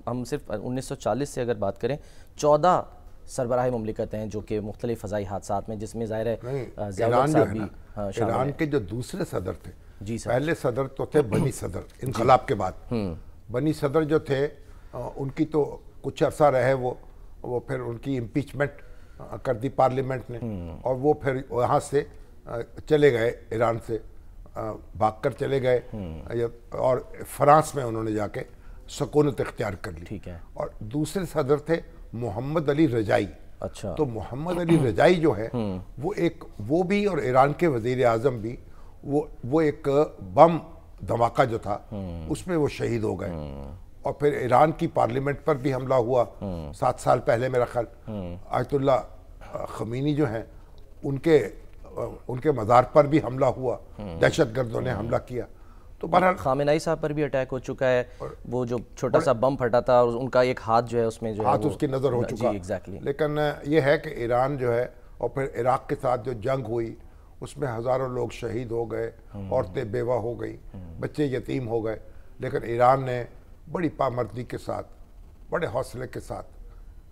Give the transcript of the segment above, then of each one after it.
ہم صرف 1940 سے اگر بات کریں 14 سربراہ مملکت ہیں جو کہ مختلف فضائی حادثات میں، جس میں ظاہر ہے ضیاء الحق صاحب بھی شامل ایران ہیں۔ کے جو دوسرے صدر تھے، جی سر، پہلے صدر تو تھے بنی صدر انقلاب کے بعد، بنی صدر جو تھے ان کی تو کچھ عرصہ رہے، وہ پھر ان کی امپیچمنٹ کر دی پارلیمنٹ نے، اور وہ پھر وہاں سے چلے گئے، ایران سے بھاگ کر چلے گئے، اور فرانس میں انہوں نے جا کے سکونت اختیار کر لی۔ ٹھیک ہے۔ اور دوسرے صدر تھے محمد علی رجائی۔ اچھا، تو محمد علی رجائی جو ہے وہ بھی، اور ایران کے وزیر اعظم بھی، وہ ایک بم دھماکہ جو تھا اس میں وہ شہید ہو گئے، اور پھر ایران کی پارلیمنٹ پر بھی حملہ ہوا 7 سال پہلے میرا خیال، آیت اللہ خمینی جو ہیں ان کے مزار پر بھی حملہ ہوا، دہشت گردوں نے حملہ کیا۔ تو بہرحال خامنہ ای صاحب پر بھی اٹیک ہو چکا ہے، وہ جو چھوٹا سا بم پھٹا تھا اور ان کا ایک ہاتھ جو ہے اس میں جو ہے ہاتھ اس کی نظر ہو چکا۔ جی ایگزیکٹلی۔ لیکن یہ ہے کہ ایران جو ہے، اور پھر عراق کے ساتھ جو جنگ ہوئی اس میں ہزاروں لوگ شہید ہو گئے، عورتیں بیوہ ہو گئی، بچے یتیم ہو گئے، لیکن ایران نے بڑی پامردی کے ساتھ، بڑے حوصلے کے ساتھ،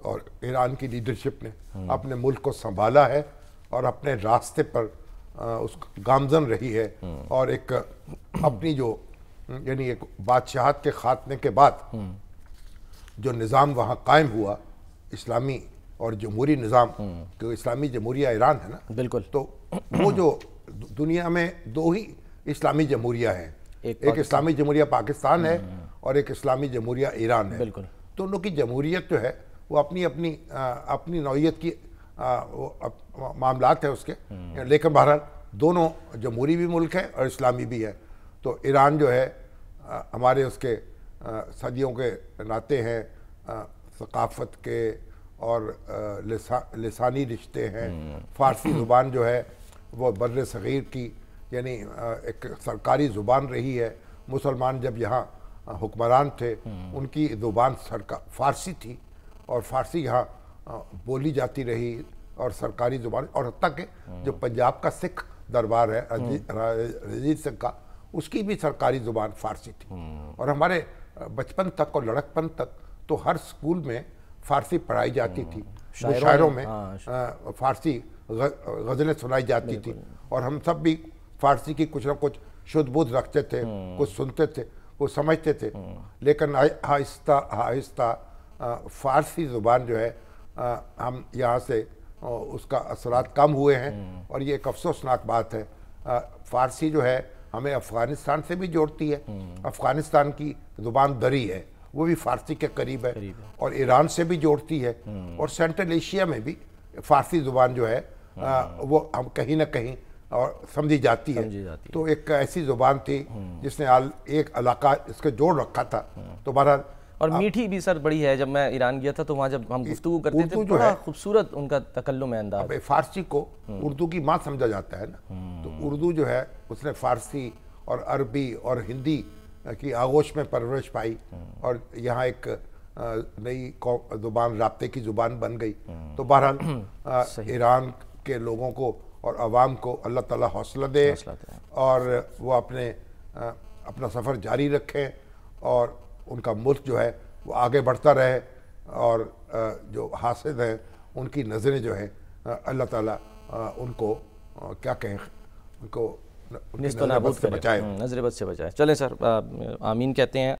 اور ایران کی لیڈرشپ نے اپنے ملک کو سنبھالا ہے، اور اپنے راستے پر اس گامزن رہی ہے، اور ایک اپنی جو یعنی ایک بادشاہت کے خاتمے کے بعد جو نظام وہاں قائم ہوا، اسلامی اور جمہوری نظام، کہ اسلامی جمہوریہ ایران ہے نا، بالکل، تو وہ جو دنیا میں 2 ہی اسلامی جمہوریہ ہیں، ایک اسلامی جمہوریہ پاکستان ہے اور ایک اسلامی جمہوریہ ایران ہے۔ بالکل، دونوں کی جمہوریت جو ہے وہ اپنی نوعیت کی معاملات ہیں اس کے، لیکن بہرحال دونوں جمہوری بھی ملک ہیں اور اسلامی بھی ہے۔ تو ایران جو ہے ہمارے اس کے صدیوں کے ناطے ہیں، ثقافت کے اور لسانی رشتے ہیں۔ فارسی زبان جو ہے وہ بر صغیر کی یعنی ایک سرکاری زبان رہی ہے۔ مسلمان جب یہاں حکمران تھے ان کی زبان فارسی تھی، اور فارسی یہاں بولی جاتی رہی اور سرکاری زبان، اور حتیٰ کہ جو پنجاب کا سکھ دربار ہے رنجیت سنگھ کا، اس کی بھی سرکاری زبان فارسی تھی۔ اور ہمارے بچپن تک اور لڑکپن تک تو ہر سکول میں فارسی پڑھائی جاتی تھی، مشاعروں میں فارسی غزلیں سنائی جاتی تھی، اور ہم سب بھی فارسی کی کچھ نہ کچھ شدھ بدھ رکھتے تھے، کچھ سنتے تھے، کچھ سمجھتے تھے۔ لیکن آہستہ آہستہ فارسی زبان جو ہے ہم یہاں سے اس کا اثرات کم ہوئے ہیں، اور یہ ایک افسوسناک بات ہے۔ فارسی جو ہے ہمیں افغانستان سے بھی جوڑتی ہے، افغانستان کی زبان دری ہے، وہ بھی فارسی کے قریب ہے، اور ایران سے بھی جوڑتی ہے، اور سینٹرل ایشیا میں بھی فارسی زبان جو ہے وہ ہم کہیں نہ کہیں اور سمجھی جاتی ہے۔ تو ایک ایسی زبان تھی جس نے ایک علاقہ اس کے جوڑ رکھا تھا۔ تو بہرحال اور میٹھی بھی سر بڑی ہے۔ جب میں ایران گیا تھا تو وہاں جب ہم گفتگو کرتے تھے بڑا خوبصورت ان کا تکلم ہے، انداز۔ فارسی کو اردو کی ماں سمجھا جاتا ہے نا، تو اردو جو ہے اس نے فارسی اور عربی اور ہندی کی آغوش میں پرورش پائی، اور یہاں ایک نئی زبان، رابطے کی زبان بن گئی۔ تو بہرحال ایران کے لوگوں کو اور عوام کو اللہ تعالیٰ حوصلہ دے، اور وہ اپنا سفر جاری رکھیں، اور ان کا ملک جو ہے وہ آگے بڑھتا رہے، اور جو حاسد ہیں ان کی نظریں جو ہے اللہ تعالیٰ ان کو کیا کہیں، ان کو نظر بد سے بچائے۔ چلیں سر، آمین کہتے ہیں۔